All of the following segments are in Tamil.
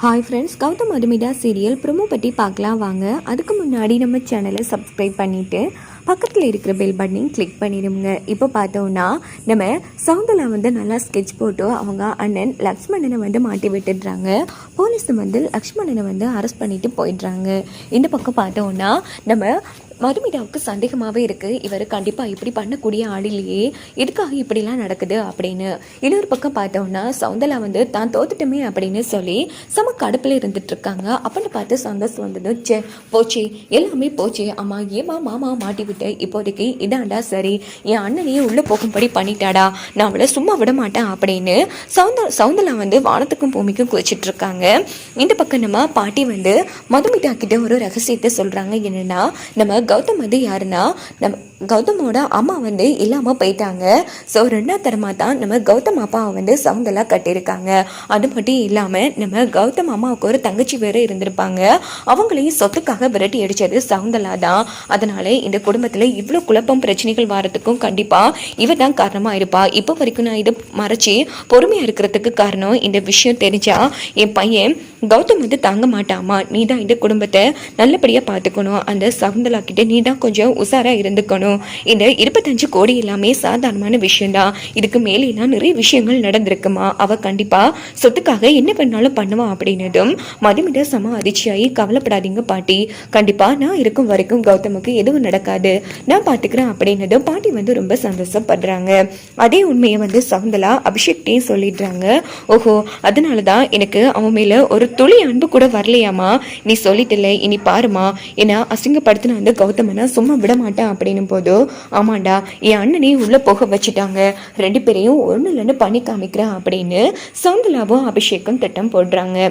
Hi friends, Gautham Madhumitha serial promo பற்றி பார்க்கலாம் வாங்க. அதுக்கு முன்னாடி நம்ம சேனலை சப்ஸ்கிரைப் பண்ணிவிட்டு பக்கத்தில் இருக்கிற பெல் பட்டனையும் கிளிக் பண்ணிடுங்க. இப்போ பார்த்தோன்னா நம்ம சவுந்தலா நல்லா ஸ்கெட்ச் போட்டு அவங்க அண்ணன் லக்ஷ்மணனை மாட்டி விட்டுடுறாங்க. போலீஸ் லக்ஷ்மணனை அரெஸ்ட் பண்ணிட்டு போயிடுறாங்க. இந்த பக்கம் பார்த்தோன்னா நம்ம மதுமிதாவுக்கு சந்தேகமாகவே இருக்குது, இவர் கண்டிப்பாக இப்படி பண்ணக்கூடிய ஆளிலேயே எதுக்காக இப்படிலாம் நடக்குது அப்படின்னு. இன்னொரு பக்கம் பார்த்தோன்னா சவுந்தலா தான் தோத்துட்டோமே அப்படின்னு சொல்லி கடுப்பில் இருந்துட்டுருக்காங்க. அப்படின்னு பார்த்து சந்தோஷ் போச்சு, எல்லாமே போச்சு, அம்மா ஏமா மாமா மாட்டி விட்டு இப்போதைக்கு இதாண்டா சரி, என் அண்ணனையே உள்ளே போகும்படி பண்ணிட்டாடா, நான் அவளை சும்மா விட மாட்டேன் அப்படின்னு சவுந்தலா வானத்துக்கும் பூமிக்கும் குதிச்சிட்ருக்காங்க. இந்த பக்கம் நம்ம பாட்டி மதுமிதா கிட்ட ஒரு ரகசியத்தை சொல்கிறாங்க. என்னென்னா, நம்ம கௌதம் யாருன்னா நம்ம கௌதமோட அம்மா இல்லாமல் போயிட்டாங்க. ஸோ ரெண்டாவது தரமாக தான் நம்ம கௌதம் அப்பாவை சவுந்தலா கட்டியிருக்காங்க. அது மட்டும் இல்லாமல் நம்ம கௌதம் அம்மாவுக்கு ஒரு தங்கச்சி வேறு இருந்திருப்பாங்க. அவங்களையும் சொத்துக்காக விரட்டி அடித்தது சவுந்தலா தான். அதனால இந்த குடும்பத்தில் இவ்வளோ குழப்பம் பிரச்சனைகள் வரதுக்கும் கண்டிப்பாக இவ தான் காரணமாக இருப்பா. இப்போ வரைக்கும் நான் இதை மறைச்சி பொறுமையாக இருக்கிறதுக்கு காரணம், இந்த விஷயம் தெரிஞ்சா என் பையன் கௌதம் தாங்க மாட்டாமா, நீ தான் இந்த குடும்பத்தை நல்லபடியாக பார்த்துக்கணும், அந்த சவுந்தலா கிட்ட நீ தான் கொஞ்சம் உஷாராக இருந்துக்கணும், இந்த 25 கோடி எல்லாமே சாதாரணமான விஷயம்தான், இதுக்கு மேலாம் நிறைய விஷயங்கள் நடந்திருக்குமா, அவ கண்டிப்பா சொத்துக்காக என்ன பண்ணாலும் பண்ணுவான் அப்படின்னதும் மதுமிதா அதிர்ச்சியாகி கவலைப்படாதீங்க பாட்டி, கண்டிப்பா நான் இருக்கும் வரைக்கும் கௌதமுக்கு எதுவும் நடக்காது, நான் பாத்துக்கிறேன் அப்படின்னதும் பாட்டி ரொம்ப சந்தோஷப்படுறாங்க. அதே உண்மையை சவுந்தலா அபிஷேக்டையும் சொல்லிடுறாங்க. ஓஹோ, அதனாலதான் எனக்கு அவன் மேல ஒரு துளி அன்பு கூட வரலையாமா, நீ சொல்லிட்டு இனி பாருமா, ஏன்னா அசிங்கப்படுத்தின கௌதமனா சும்மா விட மாட்டேன் அப்படின்னு போது, ஆமாண்டா என் அண்ணனே உள்ள போக வச்சுட்டாங்க, ரெண்டு பேரையும் ஒண்ணு இல்லைன்னு பண்ணி காமிக்கிறேன் அப்படின்னு சவுந்தலாவும் அபிஷேகம் திட்டம் போடுறாங்க.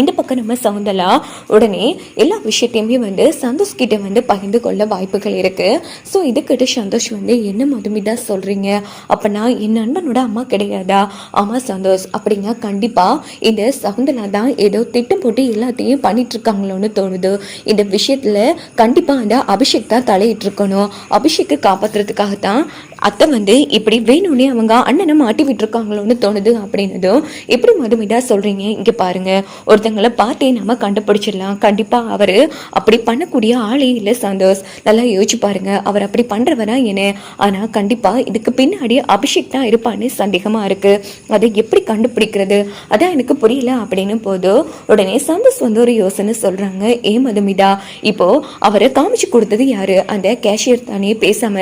இந்த பக்கம் நம்ம சவுந்தலா உடனே எல்லா விஷயத்தையுமே சந்தோஷ் கிட்ட பகிர்ந்து கொள்ள வாய்ப்புகள் இருக்கு. ஸோ இதுக்கிட்ட சந்தோஷ் என்ன மதுமிதா சொல்றீங்க, அப்பனா என் நண்பனோட அம்மா கிடையாதா? ஆமா சந்தோஷ், அப்படிங்க கண்டிப்பா இந்த சவுந்தலா தான் ஏதோ திட்டம் போட்டு எல்லாத்தையும் பண்ணிட்டு இருக்காங்களோன்னு தோணுது. இந்த விஷயத்துல கண்டிப்பா அந்த அபிஷேக் தான் தலையிட்டு இருக்கணும். அபிஷேக்கை காப்பாத்துறதுக்காகத்தான் அத்தை இப்படி வேணும்னே அவங்க அண்ணனை மாட்டி விட்டுருக்காங்களோன்னு தோணுது அப்படின்னதும், எப்படி மதுமிதா சொல்றீங்க, இங்க பாருங்க, ஒருத்தங்களை பார்த்தே நம்ம கண்டுபிடிச்சிடலாம், கண்டிப்பா அவரு அப்படி பண்ணக்கூடிய ஆளே இல்லை சந்தோஷ், நல்லா யோசிச்சு பாருங்க, அவர் அப்படி பண்றவரா என்ன, ஆனா கண்டிப்பா இதுக்கு பின்னாடி அபிஷேக் தான் இருப்பான்னு சந்தேகமா இருக்கு, அதை எப்படி கண்டுபிடிக்கிறது அதான் எனக்கு புரியல அப்படின்னு போது உடனே சந்தோஷ் ஒரு யோசனை சொல்றாங்க. ஏ மதுமிதா, இப்போ அவரை காமிச்சு கொடுத்தது யாரு, அந்த கேஷியர் தானே, பேசாம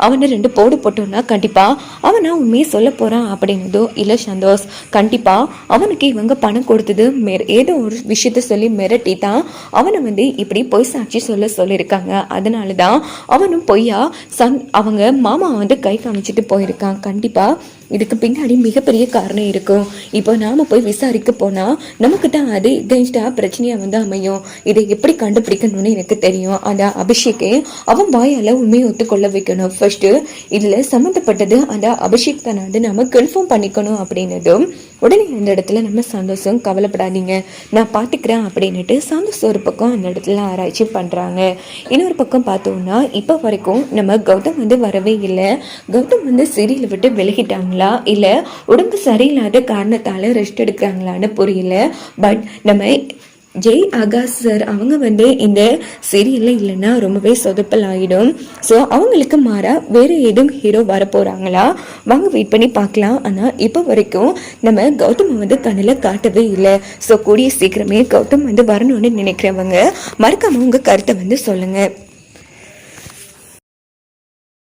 அவனை 2 போடு போட்டோம்னா கண்டிப்பா அவனா உண்மையை சொல்ல போறான் அப்படின்னதோ, இல்ல சந்தோஷ், கண்டிப்பா அவனுக்கு இவங்க பணம் கொடுத்தது ஏதோ ஒரு விஷயத்த சொல்லி மிரட்டி தான் அவனை இப்படி பொய் சாட்சி சொல்லியிருக்காங்க. அதனாலதான் அவனும் பொய்யா அவங்க மாமா கை காமிச்சிட்டு போயிருக்கான். கண்டிப்பா இதுக்கு பின்னாடி மிகப்பெரிய காரணம் இருக்கும். இப்போ நாம போய் விசாரிக்க போனா நமக்கு தான் அது எகென்ஸ்டா பிரச்சனையா அமையும். இதை எப்படி கண்டுபிடிக்கணும்னு எனக்கு தெரியும். அந்த அபிஷேக்கே அவன் வாயால உண்மையை ஒத்துக்கொள்ள வைக்கணும். ஃபர்ஸ்ட் இதுல சம்மந்தப்பட்டது அந்த அபிஷேக் தானாண்டு நம்ம கன்ஃபார்ம் பண்ணிக்கணும் அப்படின்னதும் உடனே அந்த இடத்துல நம்ம சந்தோஷம் கவலைப்படாதீங்க, நான் பார்த்துக்கிறேன் அப்படின்னுட்டு சந்தோஷ் ஒரு பக்கம் அந்த இடத்துல ஆராய்ச்சி பண்றாங்க. இன்னொரு பக்கம் பார்த்தோம்னா இப்போ வரைக்கும் நம்ம கௌதம் வரவே இல்லை. கௌதம் சீரியலை விட்டு விலகிட்டாங்க இல்ல உடம்பு சரியில்லாத காரணத்தால ரெஸ்ட் எடுக்கிறாங்களான்னு புரியல. பட் நம்ம ஜெய் ஆகாஷ் சார் அவங்க இந்த சீரியல்ல இல்லைன்னா ரொம்பவே சொதப்பல் ஆகிடும். ஸோ அவங்களுக்கு மாறா வேற ஏதும் ஹீரோ வர போறாங்களா, வாங்க வெயிட் பண்ணி பார்க்கலாம். ஆனால் இப்போ வரைக்கும் நம்ம கௌதம் கண்ணில் காட்டவே இல்லை. ஸோ கூடிய சீக்கிரமே கௌதம் வரணும்னு நினைக்கிறவங்க மறக்காம உங்க கருத்தை சொல்லுங்க.